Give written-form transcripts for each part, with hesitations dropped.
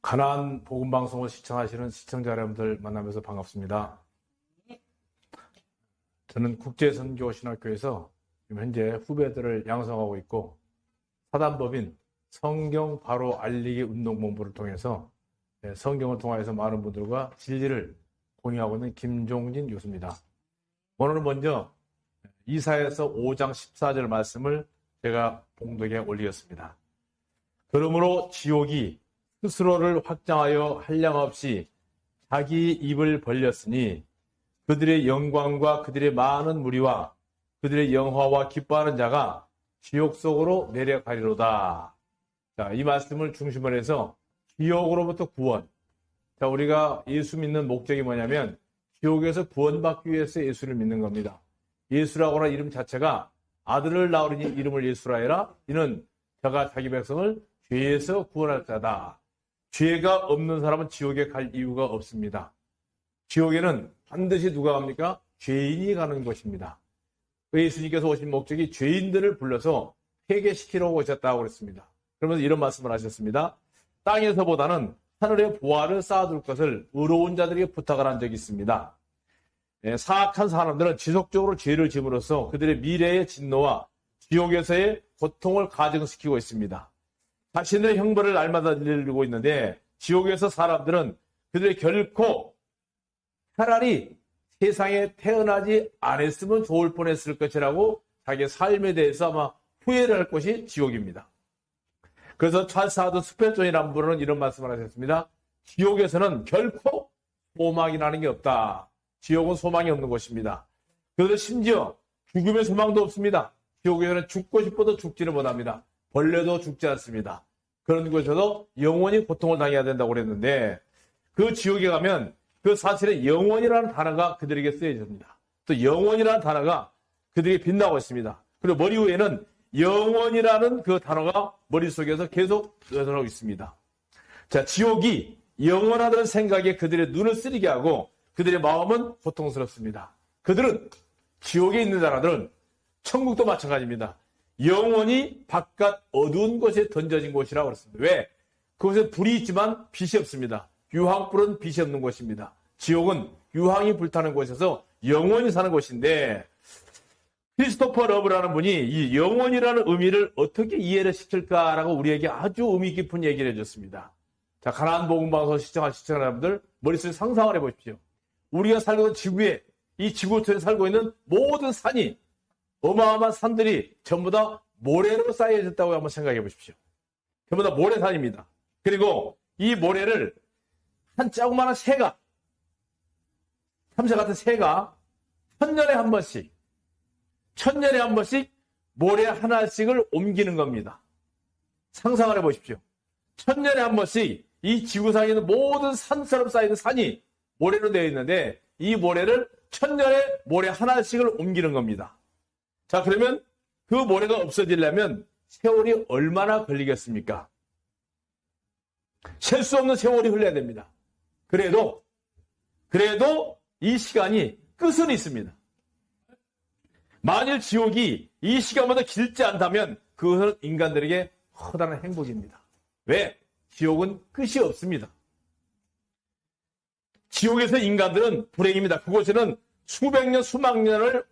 가나안 복음방송을 시청하시는 시청자 여러분들 만나면서 반갑습니다. 저는 국제선교신학교에서 지금 현재 후배들을 양성하고 있고 사단법인 성경 바로 알리기 운동본부를 통해서 성경을 통해서 많은 분들과 진리를 공유하고 있는 김종진 교수입니다. 오늘은 먼저 이사야서 5장 14절 말씀을 제가 봉독에 올리겠습니다. 그러므로 지옥이 스스로를 확장하여 한량없이 자기 입을 벌렸으니 그들의 영광과 그들의 많은 무리와 그들의 영화와 기뻐하는 자가 지옥 속으로 내려가리로다. 자, 이 말씀을 중심으로 해서 지옥으로부터 구원. 자, 우리가 예수 믿는 목적이 뭐냐면 지옥에서 구원받기 위해서 예수를 믿는 겁니다. 예수라고 하는 이름 자체가 아들을 낳으리니 이름을 예수라 해라. 이는 저가 자기 백성을 죄에서 구원할 자다. 죄가 없는 사람은 지옥에 갈 이유가 없습니다. 지옥에는 반드시 누가 갑니까? 죄인이 가는 것입니다. 예수님께서 오신 목적이 죄인들을 불러서 회개시키러 오셨다고 그랬습니다. 그러면서 이런 말씀을 하셨습니다. 땅에서보다는 하늘에 보화를 쌓아둘 것을 의로운 자들에게 부탁을 한 적이 있습니다. 사악한 사람들은 지속적으로 죄를 지음으로써 그들의 미래의 진노와 지옥에서의 고통을 가정시키고 있습니다. 자신의 형벌을 날마다 늘리고 있는데 지옥에서 사람들은 그들이 결코 차라리 세상에 태어나지 않았으면 좋을 뻔했을 것이라고 자기의 삶에 대해서 아마 후회를 할 것이 지옥입니다. 그래서 찰스 하드 스펠존이라는 분은 이런 말씀을 하셨습니다. 지옥에서는 결코 소망이라는 게 없다. 지옥은 소망이 없는 곳입니다. 그래서 심지어 죽음의 소망도 없습니다. 지옥에서는 죽고 싶어도 죽지를 못합니다. 벌레도 죽지 않습니다. 그런 곳에서도 영원히 고통을 당해야 된다고 그랬는데 그 지옥에 가면 그 사실에 영원이라는 단어가 그들에게 쓰여집니다. 또 영원이라는 단어가 그들에게 빛나고 있습니다. 그리고 머리 위에는 영원이라는 그 단어가 머릿속에서 계속 여전하고 있습니다. 자, 지옥이 영원하다는 생각에 그들의 눈을 쓰리게 하고 그들의 마음은 고통스럽습니다. 그들은 지옥에 있는 자들은 천국도 마찬가지입니다. 영원히 바깥 어두운 곳에 던져진 곳이라고 그랬습니다. 왜? 그곳에 불이 있지만 빛이 없습니다. 유황불은 빛이 없는 곳입니다. 지옥은 유황이 불타는 곳에서 영원히 사는 곳인데 크리스토퍼 러브라는 분이 이 영원이라는 의미를 어떻게 이해를 시킬까라고 우리에게 아주 의미 깊은 얘기를 해줬습니다. 자, 가나안 복음방송 시청한 시청자 여러분들 머릿속에 상상을 해보십시오. 우리가 살고 있는 지구에 이 지구촌에 살고 있는 모든 산이 어마어마한 산들이 전부 다 모래로 쌓여졌다고 한번 생각해 보십시오. 전부 다 모래산입니다. 그리고 이 모래를 한 조그마한 새가, 참새 같은 새가 천년에 한 번씩 모래 하나씩을 옮기는 겁니다. 상상을 해보십시오. 천년에 한 번씩 이 지구상에 있는 모든 산처럼 쌓이는 산이 모래로 되어 있는데 이 모래를 천년에 모래 하나씩을 옮기는 겁니다. 자, 그러면 그 모래가 없어지려면 세월이 얼마나 걸리겠습니까? 셀 수 없는 세월이 흘러야 됩니다. 그래도 이 시간이 끝은 있습니다. 만일 지옥이 이 시간보다 길지 않다면 그것은 인간들에게 커다란 행복입니다. 왜? 지옥은 끝이 없습니다. 지옥에서 인간들은 불행입니다. 그곳에는 수백 년, 수만 년을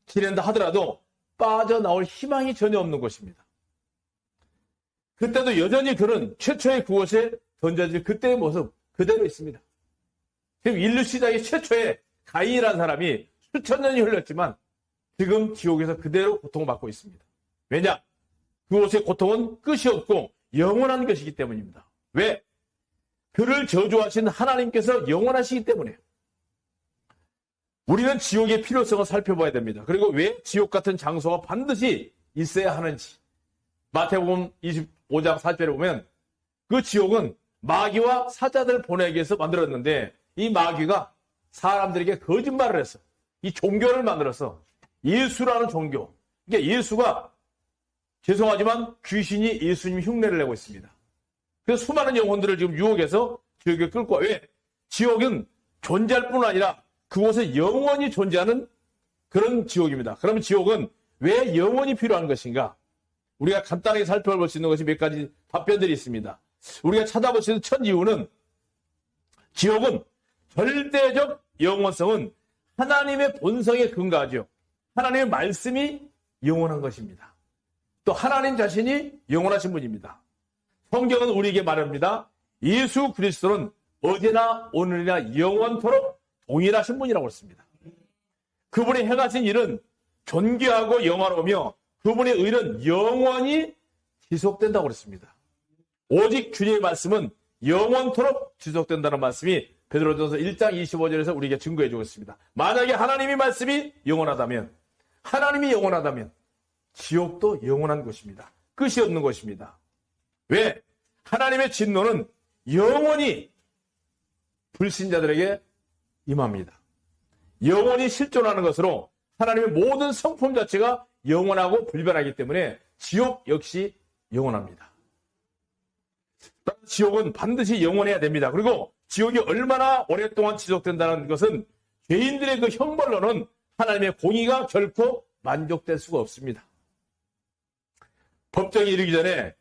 지낸다 하더라도 빠져나올 희망이 전혀 없는 곳입니다. 그때도 여전히 그는 최초의 그곳에 던져질 그때의 모습 그대로 있습니다. 지금 인류 시대의 최초의 가인이라는 사람이 수천 년이 흘렀지만 지금 지옥에서 그대로 고통받고 있습니다. 왜냐? 그곳의 고통은 끝이 없고 영원한 것이기 때문입니다. 왜? 그를 저주하신 하나님께서 영원하시기 때문에 우리는 지옥의 필요성을 살펴봐야 됩니다. 그리고 왜 지옥 같은 장소가 반드시 있어야 하는지. 마태복음 25장 4절에 보면 그 지옥은 마귀와 사자들 보내기 위해서 만들었는데 이 마귀가 사람들에게 거짓말을 해서 이 종교를 만들어서 예수라는 종교. 그러니까 예수가 죄송하지만 귀신이 예수님 흉내를 내고 있습니다. 그래서 수많은 영혼들을 지금 유혹해서 지옥에 끌고 와. 왜? 지옥은 존재할 뿐 아니라 그곳에 영원히 존재하는 그런 지옥입니다. 그러면 지옥은 왜 영원히 필요한 것인가? 우리가 간단하게 살펴볼 수 있는 것이 몇 가지 답변들이 있습니다. 우리가 찾아볼 수 있는 첫 이유는 지옥은 절대적 영원성은 하나님의 본성에 근거하죠. 하나님의 말씀이 영원한 것입니다. 또 하나님 자신이 영원하신 분입니다. 성경은 우리에게 말합니다. 예수 그리스도는 어제나 오늘이나 영원토록 동일하신 분이라고 했습니다. 그분이 행하신 일은 존귀하고 영화로우며 그분의 의는 영원히 지속된다고 그랬습니다. 오직 주님의 말씀은 영원토록 지속된다는 말씀이 베드로전서 1장 25절에서 우리에게 증거해 주고 있습니다. 만약에 하나님의 말씀이 영원하다면, 하나님이 영원하다면 지옥도 영원한 것입니다. 끝이 없는 것입니다. 왜? 하나님의 진노는 영원히 불신자들에게 임합니다. 영원히 실존하는 것으로 하나님의 모든 성품 자체가 영원하고 불변하기 때문에 지옥 역시 영원합니다. 지옥은 반드시 영원해야 됩니다. 그리고 지옥이 얼마나 오랫동안 지속된다는 것은 죄인들의 그 형벌로는 하나님의 공의가 결코 만족될 수가 없습니다. 법정이 이르기 전에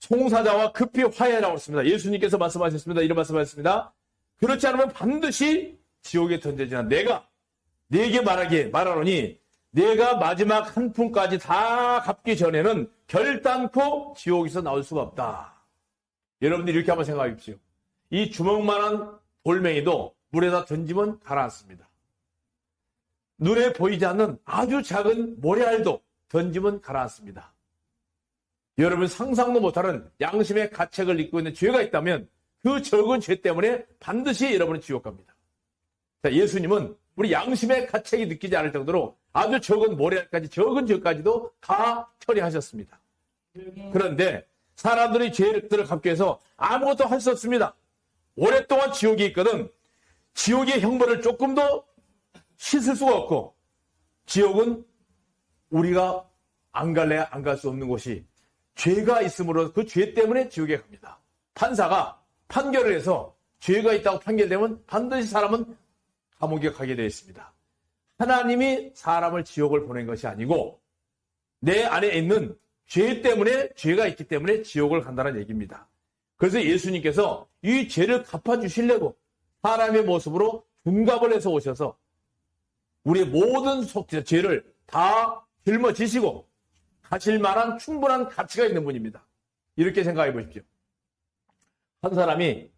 송사자와 급히 화해하라고 했습니다. 예수님께서 말씀하셨습니다. 이런 말씀하셨습니다. 그렇지 않으면 반드시 지옥에 던져지나 내가 네게 말하노니 내가 마지막 한 푼까지 다 갚기 전에는 결단코 지옥에서 나올 수가 없다. 여러분들이 이렇게 한번 생각해 보십시오. 이 주먹만한 돌멩이도 물에다 던지면 가라앉습니다. 눈에 보이지 않는 아주 작은 모래알도 던지면 가라앉습니다. 여러분 상상도 못하는 양심의 가책을 입고 있는 죄가 있다면 그 적은 죄 때문에 반드시 여러분은 지옥 갑니다. 자, 예수님은 우리 양심의 가책이 느끼지 않을 정도로 아주 적은 모래알까지 적은 죄까지도 다 처리하셨습니다. 그런데 사람들이 죄들을 갚기 위해서 아무것도 할 수 없습니다. 오랫동안 지옥에 있거든 지옥의 형벌을 조금 더 씻을 수가 없고 지옥은 우리가 안 갈래야 안 갈 수 없는 곳이 죄가 있으므로 그 죄 때문에 지옥에 갑니다. 판사가 판결을 해서 죄가 있다고 판결되면 반드시 사람은 감옥에 가게 되어 있습니다. 하나님이 사람을 지옥을 보낸 것이 아니고 내 안에 있는 죄 때문에 죄가 있기 때문에 지옥을 간다는 얘기입니다. 그래서 예수님께서 이 죄를 갚아주시려고 사람의 모습으로 둔갑을 해서 오셔서 우리의 모든 죄를 다 짊어지시고 가실 만한 충분한 가치가 있는 분입니다. 이렇게 생각해 보십시오. 한 사람이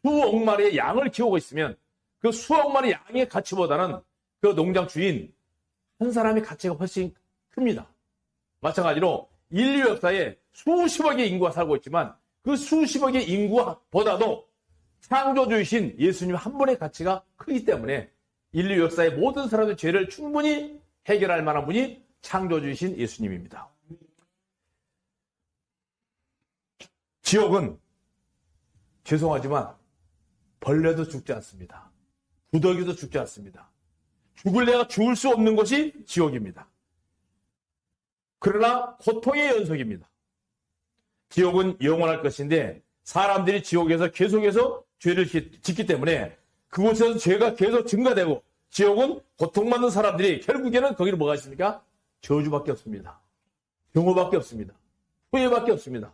수억 마리의 양을 키우고 있으면 그 수억 마리 양의 가치보다는 그 농장 주인 한 사람의 가치가 훨씬 큽니다. 마찬가지로 인류 역사에 수십억의 인구가 살고 있지만 그 수십억의 인구보다도 창조주이신 예수님 한 분의 가치가 크기 때문에 인류 역사의 모든 사람의 죄를 충분히 해결할 만한 분이 창조주이신 예수님입니다. 지옥은 죄송하지만 벌레도 죽지 않습니다. 구더기도 죽지 않습니다. 죽을래야 죽을 수 없는 것이 지옥입니다. 그러나 고통의 연속입니다. 지옥은 영원할 것인데 사람들이 지옥에서 계속해서 죄를 짓기 때문에 그곳에서 죄가 계속 증가되고 지옥은 고통받는 사람들이 결국에는 거기로 뭐가 있습니까? 저주밖에 없습니다. 경고밖에 없습니다. 후회밖에 없습니다.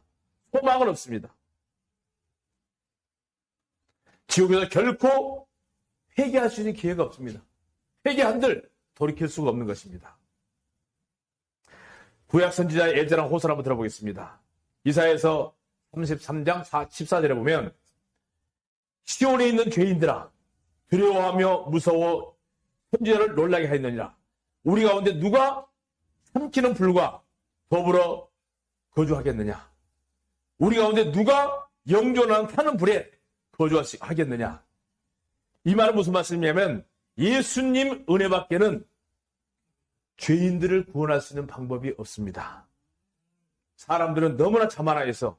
소망은 없습니다. 지옥에서 결코 회개할 수 있는 기회가 없습니다. 회개한들 돌이킬 수가 없는 것입니다. 구약 선지자의 애절한 호소를 한번 들어보겠습니다. 이사야서 33장 14절에 보면 시온에 있는 죄인들아 두려워하며 무서워 선지자를 놀라게 하였느니라. 우리 가운데 누가 삼키는 불과 더불어 거주하겠느냐? 우리 가운데 누가 영존하는 타는 불에 거주하겠느냐? 이 말은 무슨 말씀이냐면 예수님 은혜밖에는 죄인들을 구원할 수 있는 방법이 없습니다. 사람들은 너무나 자만하여서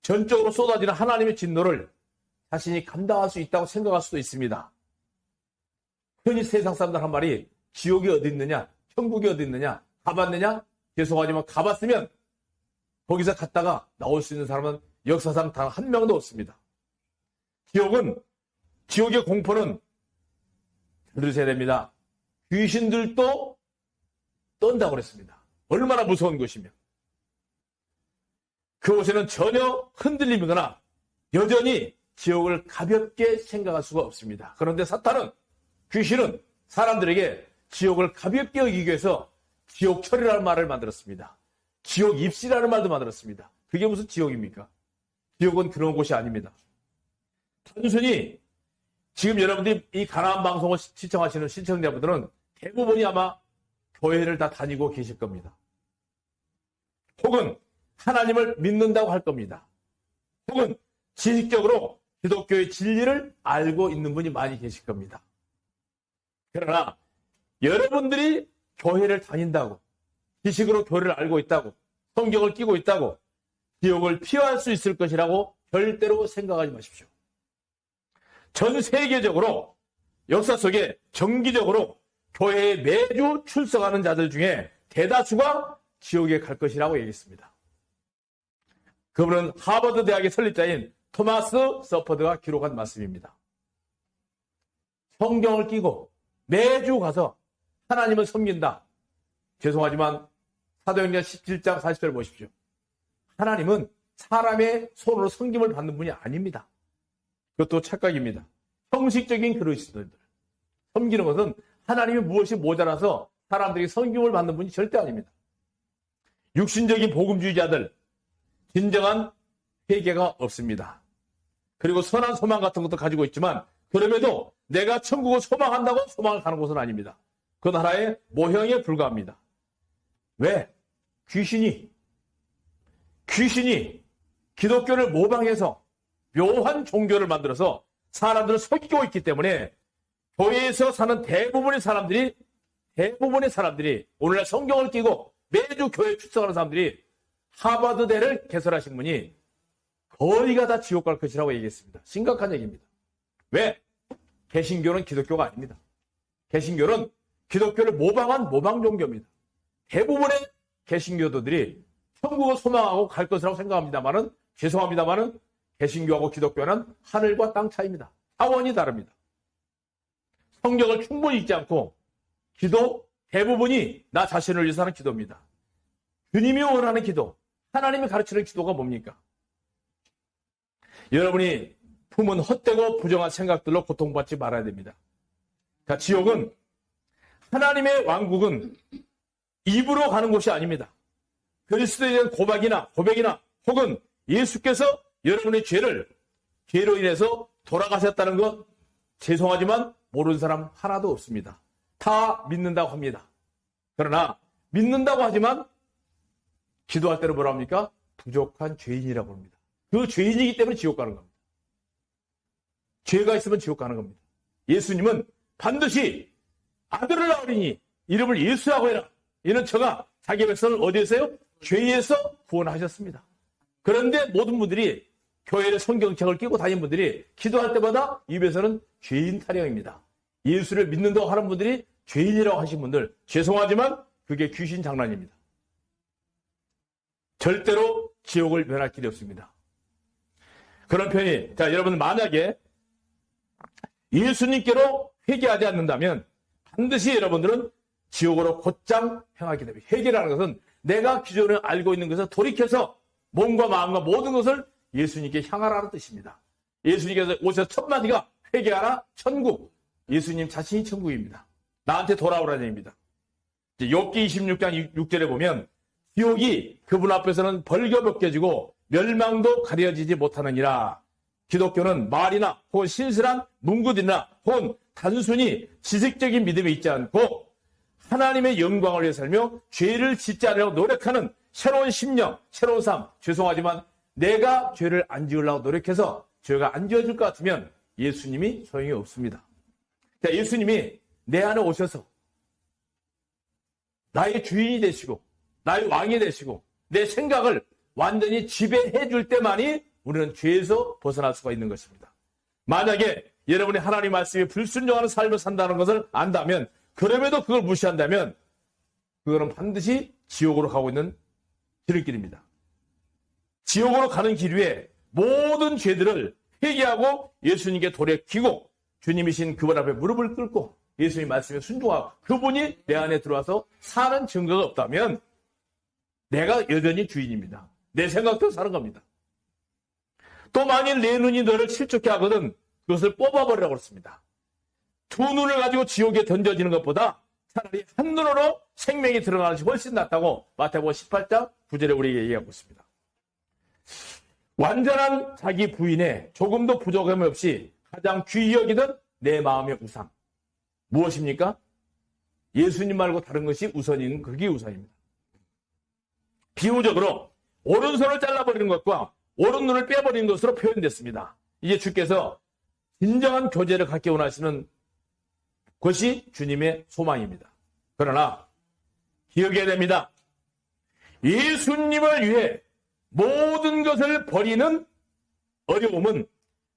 전적으로 쏟아지는 하나님의 진노를 자신이 감당할 수 있다고 생각할 수도 있습니다. 흔히 세상 사람들 한 말이 지옥이 어디 있느냐, 천국이 어디 있느냐, 가봤느냐? 죄송하지만 가봤으면 거기서 갔다가 나올 수 있는 사람은 역사상 단 한 명도 없습니다. 지옥의 공포는 들으셔야 됩니다. 귀신들도 떤다고 그랬습니다. 얼마나 무서운 것이며. 그곳에는 전혀 흔들림이거나 여전히 지옥을 가볍게 생각할 수가 없습니다. 그런데 사탄은, 귀신은 사람들에게 지옥을 가볍게 여기기 위해서 지옥철이라는 말을 만들었습니다. 지옥 입시라는 말도 만들었습니다. 그게 무슨 지옥입니까? 지옥은 그런 곳이 아닙니다. 단순히 지금 여러분들이 이 가나안 방송을 시청하시는 시청자분들은 대부분이 아마 교회를 다 다니고 계실 겁니다. 혹은 하나님을 믿는다고 할 겁니다. 혹은 지식적으로 기독교의 진리를 알고 있는 분이 많이 계실 겁니다. 그러나 여러분들이 교회를 다닌다고, 지식으로 교회를 알고 있다고, 성경을 끼고 있다고 지옥을 피할 수 있을 것이라고 절대로 생각하지 마십시오. 전 세계적으로 역사 속에 정기적으로 교회에 매주 출석하는 자들 중에 대다수가 지옥에 갈 것이라고 얘기했습니다. 그분은 하버드 대학의 설립자인 토마스 서퍼드가 기록한 말씀입니다. 성경을 끼고 매주 가서 하나님을 섬긴다. 죄송하지만 사도행전 17장 40절 보십시오. 하나님은 사람의 손으로 섬김을 받는 분이 아닙니다. 그것도 착각입니다. 형식적인 그리스도인들. 섬기는 것은 하나님이 무엇이 모자라서 사람들에게 섬김을 받는 분이 절대 아닙니다. 육신적인 복음주의자들, 진정한 회개가 없습니다. 그리고 선한 소망 같은 것도 가지고 있지만 그럼에도 내가 천국을 소망한다고 소망을 가는 곳은 아닙니다. 그건 하나의 모형에 불과합니다. 왜? 귀신이 기독교를 모방해서 묘한 종교를 만들어서 사람들을 속이고 있기 때문에 교회에서 사는 대부분의 사람들이 오늘날 성경을 끼고 매주 교회에 출석하는 사람들이 하버드대를 개설하신 분이 거의가 다 지옥 갈 것이라고 얘기했습니다. 심각한 얘기입니다. 왜? 개신교는 기독교가 아닙니다. 개신교는 기독교를 모방한 모방 종교입니다. 대부분의 개신교도들이 천국을 소망하고 갈 것이라고 생각합니다만은, 죄송합니다만은 개신교하고 기독교는 하늘과 땅 차이입니다. 차원이 다릅니다. 성경을 충분히 읽지 않고 기도 대부분이 나 자신을 위해서 하는 기도입니다. 주님이 원하는 기도, 하나님이 가르치는 기도가 뭡니까? 여러분이 품은 헛되고 부정한 생각들로 고통받지 말아야 됩니다. 그러니까 지옥은, 하나님의 왕국은 입으로 가는 곳이 아닙니다. 그리스도에 대한 고백이나 혹은 예수께서 여러분의 죄로 인해서 돌아가셨다는 것, 죄송하지만 모르는 사람 하나도 없습니다. 다 믿는다고 합니다. 그러나 믿는다고 하지만 기도할 때는 뭐라 합니까? 부족한 죄인이라고 합니다. 그 죄인이기 때문에 지옥 가는 겁니다. 죄가 있으면 지옥 가는 겁니다. 예수님은 반드시 아들을 낳으리니 이름을 예수라고 해라. 이는 저가 자기 백성을 어디에서요? 죄에서 구원하셨습니다. 그런데 모든 분들이 교회에 성경책을 끼고 다니는 분들이 기도할 때마다 입에서는 죄인 타령입니다. 예수를 믿는다고 하는 분들이 죄인이라고 하신 분들, 죄송하지만 그게 귀신 장난입니다. 절대로 지옥을 면할 길이 없습니다. 그런 편이, 자, 여러분 만약에 예수님께로 회개하지 않는다면 반드시 여러분들은 지옥으로 곧장 행하게 됩니다. 회개라는 것은 내가 기존에 알고 있는 것을 돌이켜서 몸과 마음과 모든 것을 예수님께 향하라는 뜻입니다. 예수님께서 오셔서 첫 마디가 회개하라, 천국. 예수님 자신이 천국입니다. 나한테 돌아오라는 얘기입니다. 욥기 26장 6절에 보면 지옥이 그분 앞에서는 벌겨벗겨지고 멸망도 가려지지 못하느니라. 기독교는 말이나 혹은 신실한 문구들이나 혹은 단순히 지식적인 믿음이 있지 않고 하나님의 영광을 위해 살며 죄를 짓지 않으려고 노력하는 새로운 심령, 새로운 삶. 죄송하지만 내가 죄를 안 지으려고 노력해서 죄가 안 지어질 것 같으면 예수님이 소용이 없습니다. 자, 예수님이 내 안에 오셔서 나의 주인이 되시고 나의 왕이 되시고 내 생각을 완전히 지배해 줄 때만이 우리는 죄에서 벗어날 수가 있는 것입니다. 만약에 여러분이 하나님 말씀에 불순종하는 삶을 산다는 것을 안다면, 그럼에도 그걸 무시한다면 그거는 반드시 지옥으로 가고 있는 지름길입니다. 지옥으로 가는 길 위에 모든 죄들을 회개하고 예수님께 돌이키고 주님이신 그분 앞에 무릎을 꿇고 예수님 말씀에 순종하고 그분이 내 안에 들어와서 사는 증거가 없다면 내가 여전히 주인입니다. 내 생각대로 사는 겁니다. 또 만일 내 눈이 너를 실족해 하거든 그것을 뽑아버리라고 그랬습니다. 두 눈을 가지고 지옥에 던져지는 것보다 차라리 한 눈으로 생명이 들어가는 것이 훨씬 낫다고 마태복음 18장 9절에 우리에게 얘기하고 있습니다. 완전한 자기 부인에 조금도 부족함이 없이 가장 귀히 여기던 내 마음의 우상. 무엇입니까? 예수님 말고 다른 것이 우선인 그게 우선입니다. 비유적으로 오른손을 잘라버리는 것과 오른눈을 빼버리는 것으로 표현됐습니다. 이제 주께서 진정한 교제를 갖기 원하시는 것이 주님의 소망입니다. 그러나 기억해야 됩니다. 예수님을 위해 모든 것을 버리는 어려움은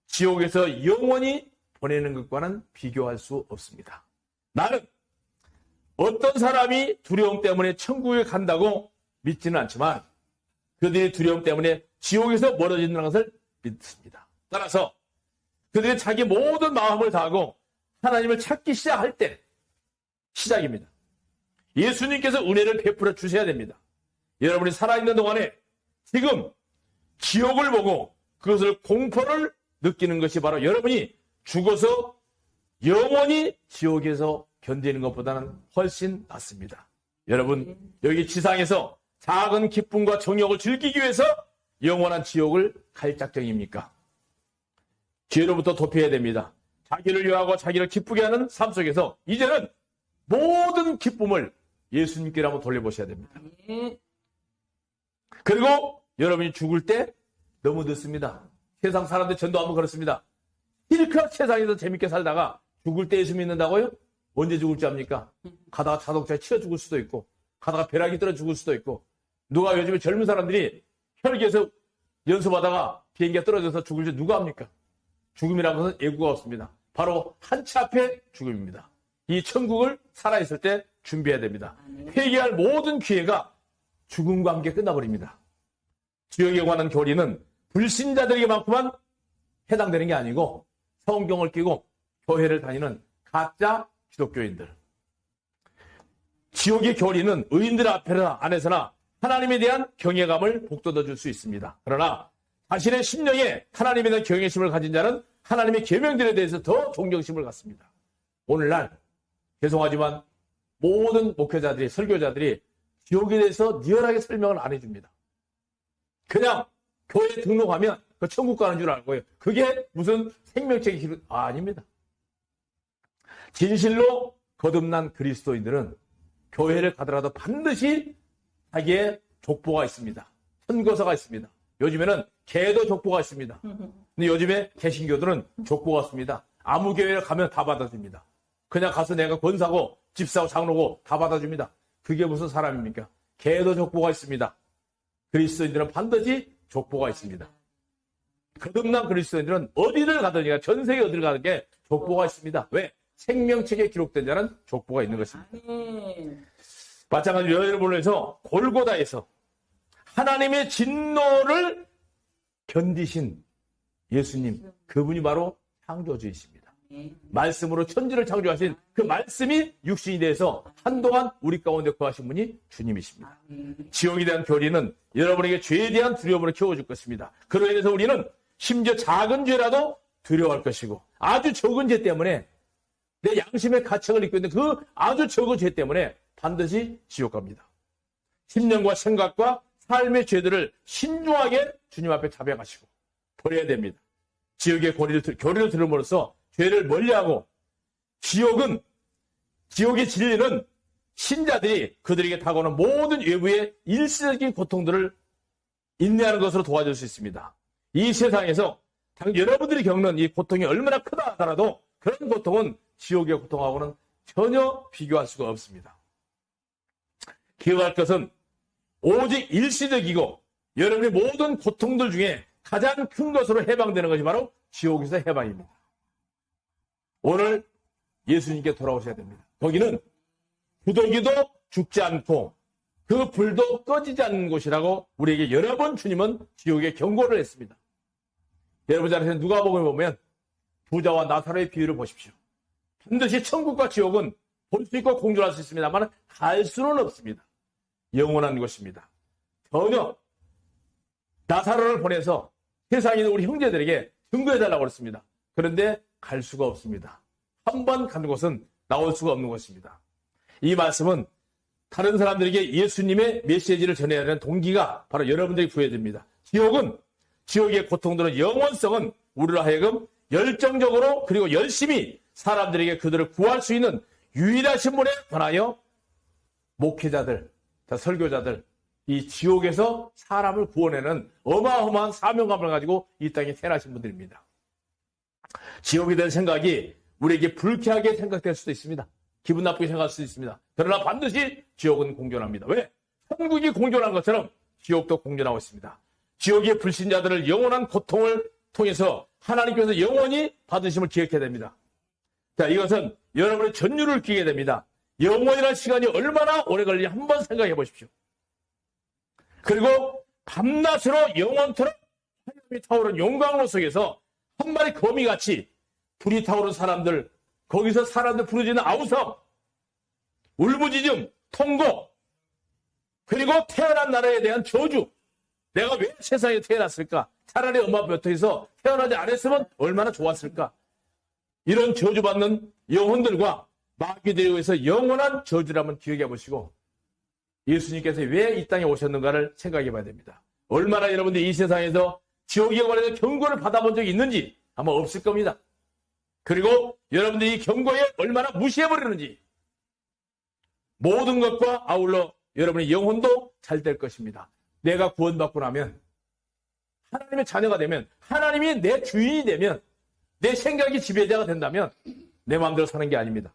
지옥에서 영원히 보내는 것과는 비교할 수 없습니다. 나는 어떤 사람이 두려움 때문에 천국에 간다고 믿지는 않지만 그들의 두려움 때문에 지옥에서 멀어진다는 것을 믿습니다. 따라서 그들이 자기 모든 마음을 다하고 하나님을 찾기 시작할 때 시작입니다. 예수님께서 은혜를 베풀어 주셔야 됩니다. 여러분이 살아있는 동안에 지금 지옥을 보고 그것을 공포를 느끼는 것이 바로 여러분이 죽어서 영원히 지옥에서 견디는 것보다는 훨씬 낫습니다. 여러분 여기 지상에서 작은 기쁨과 정욕을 즐기기 위해서 영원한 지옥을 갈 작정입니까? 죄로부터 도피해야 됩니다. 자기를 위하고 자기를 기쁘게 하는 삶 속에서 이제는 모든 기쁨을 예수님께 한번 돌려보셔야 됩니다. 그리고 여러분이 죽을 때 너무 늦습니다. 세상 사람들 전도하면 그렇습니다. 실컷 세상에서 재밌게 살다가 죽을 때 예수 믿는다고요? 언제 죽을지 압니까? 가다가 자동차에 치여 죽을 수도 있고 가다가 벼락이 떨어 죽을 수도 있고 누가 요즘에 젊은 사람들이 혈기에서 연습하다가 비행기가 떨어져서 죽을지 누가 합니까? 죽음이라는 것은 예고가 없습니다. 바로 한 치 앞에 죽음입니다. 이 천국을 살아있을 때 준비해야 됩니다. 회개할 모든 기회가 죽음과 함께 끝나버립니다. 지옥에 관한 교리는 불신자들에게만큼만 해당되는 게 아니고 성경을 끼고 교회를 다니는 가짜 기독교인들. 지옥의 교리는 의인들 안에서나 하나님에 대한 경외감을 북돋아 줄 수 있습니다. 그러나 자신의 심령에 하나님에 대한 경외심을 가진 자는 하나님의 계명들에 대해서 더 존경심을 갖습니다. 오늘날 죄송하지만 모든 목회자들이 설교자들이 지옥에 대해서 리얼하게 설명을 안 해줍니다. 그냥 교회에 등록하면 그 천국 가는 줄 알고요. 그게 무슨 생명책의 기록 아닙니다. 진실로 거듭난 그리스도인들은 교회를 가더라도 반드시 자기의 족보가 있습니다. 선거서가 있습니다. 요즘에는 개도 족보가 있습니다. 근데 요즘에 개신교들은 족보가 없습니다. 아무 교회를 가면 다 받아줍니다. 그냥 가서 내가 권사고 집사고 장로고 다 받아줍니다. 그게 무슨 사람입니까? 개도 족보가 있습니다. 그리스도인들은 반드시 족보가 있습니다. 거듭난 그리스도인들은 어디를 가든지 전 세계 어디를 가든지 족보가 있습니다. 왜? 생명책에 기록된 자는 족보가 있는 것입니다. 마찬가지로 여러분을 위해서 골고다에서 하나님의 진노를 견디신 예수님, 그분이 바로 창조주이십니다. 말씀으로 천지를 창조하신 그 말씀이 육신이 돼서 한동안 우리 가운데 거하신 분이 주님이십니다. 지옥에 대한 교리는 여러분에게 죄에 대한 두려움을 키워줄 것입니다. 그로 인해서 우리는 심지어 작은 죄라도 두려워할 것이고 아주 적은 죄 때문에 내 양심의 가책을 입고 있는 그 아주 적은 죄 때문에 반드시 지옥 갑니다. 심령과 생각과 삶의 죄들을 신중하게 주님 앞에 자백하시고 버려야 됩니다. 지옥의 교리를 들음으로써 죄를 멀리하고 지옥의 진리는 신자들이 그들에게 다가오는 모든 외부의 일시적인 고통들을 인내하는 것으로 도와줄 수 있습니다. 이 세상에서 여러분들이 겪는 이 고통이 얼마나 크다 하더라도 그런 고통은 지옥의 고통하고는 전혀 비교할 수가 없습니다. 기억할 것은 오직 일시적이고 여러분의 모든 고통들 중에 가장 큰 것으로 해방되는 것이 바로 지옥에서 해방입니다. 오늘 예수님께 돌아오셔야 됩니다. 거기는 부더기도 죽지 않고 그 불도 꺼지지 않는 곳이라고 우리에게 여러 번 주님은 지옥에 경고를 했습니다. 여러분 잘 아시는 누가복음에 보면 부자와 나사로의 비유를 보십시오. 반드시 천국과 지옥은 볼 수 있고 공존할 수 있습니다만 갈 수는 없습니다. 영원한 것입니다. 전혀 나사로를 보내서 세상에 있는 우리 형제들에게 증거해달라고 그랬습니다. 그런데 갈 수가 없습니다. 한 번 간 곳은 나올 수가 없는 것입니다. 이 말씀은 다른 사람들에게 예수님의 메시지를 전해야 하는 동기가 바로 여러분들이 구해집니다. 지옥의 고통들은 영원성은 우리로 하여금 열정적으로 그리고 열심히 사람들에게 그들을 구할 수 있는 유일하신 분에 관하여 목회자들, 설교자들, 이 지옥에서 사람을 구원하는 어마어마한 사명감을 가지고 이 땅에 태어나신 분들입니다. 지옥에 대한 생각이 우리에게 불쾌하게 생각될 수도 있습니다. 기분 나쁘게 생각할 수도 있습니다. 그러나 반드시 지옥은 공존합니다. 왜? 천국이 공존한 것처럼 지옥도 공존하고 있습니다. 지옥의 불신자들을 영원한 고통을 통해서 하나님께서 영원히 받으심을 기억해야 됩니다. 자, 이것은 여러분의 전율을 끼게 됩니다. 영원이라는 시간이 얼마나 오래 걸리는지 한번 생각해 보십시오. 그리고 밤낮으로 영원토록 하나님이 타오른 영광로 속에서 한 마리 거미같이 불이 타오른 사람들, 거기서 사람들 부르짖는 아우성, 울부짖음, 통곡, 그리고 태어난 나라에 대한 저주. 내가 왜 세상에 태어났을까? 차라리 엄마 곁에서 태어나지 않았으면 얼마나 좋았을까? 이런 저주받는 영혼들과 마귀들에 의해서 영원한 저주를 한번 기억해 보시고 예수님께서 왜 이 땅에 오셨는가를 생각해 봐야 됩니다. 얼마나 여러분들이 이 세상에서 지옥에 관해서 경고를 받아본 적이 있는지 아마 없을 겁니다. 그리고 여러분들이 이 경고에 얼마나 무시해버리는지 모든 것과 아울러 여러분의 영혼도 잘 될 것입니다. 내가 구원받고 나면 하나님의 자녀가 되면 하나님이 내 주인이 되면 내 생각이 지배자가 된다면 내 마음대로 사는 게 아닙니다.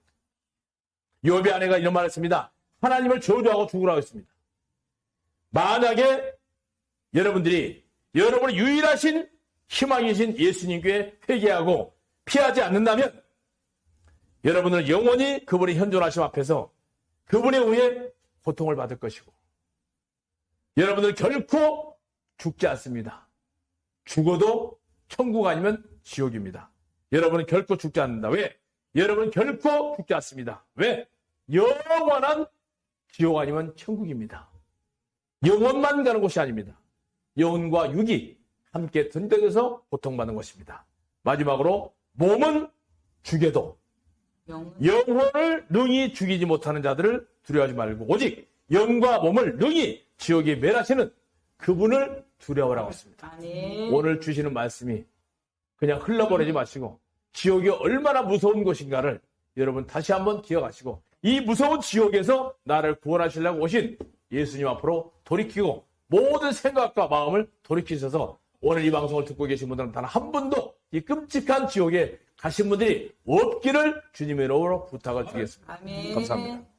욥의 아내가 이런 말을 했습니다. 하나님을 저주하고 죽으라고 했습니다. 만약에 여러분들이 여러분의 유일하신 희망이신 예수님께 회개하고 피하지 않는다면 여러분은 영원히 그분의 현존하심 앞에서 그분에 의해 고통을 받을 것이고 여러분은 결코 죽지 않습니다. 죽어도 천국 아니면 지옥입니다. 여러분은 결코 죽지 않는다. 왜? 여러분은 결코 죽지 않습니다. 왜? 영원한 지옥 아니면 천국입니다. 영혼만 가는 곳이 아닙니다. 영혼과 육이 함께 든든해서 고통받는 것입니다. 마지막으로 몸은 죽여도 영혼을 능히 죽이지 못하는 자들을 두려워하지 말고 오직 영과 몸을 능히 지옥에 멸하시는 그분을 두려워라고 했습니다. 오늘 주시는 말씀이 그냥 흘러버리지 마시고 지옥이 얼마나 무서운 곳인가를 여러분 다시 한번 기억하시고 이 무서운 지옥에서 나를 구원하시려고 오신 예수님 앞으로 돌이키고 모든 생각과 마음을 돌이키셔서 오늘 이 방송을 듣고 계신 분들은 단 한 분도 이 끔찍한 지옥에 가신 분들이 없기를 주님의 이름으로 부탁을 드리겠습니다. 아멘. 감사합니다.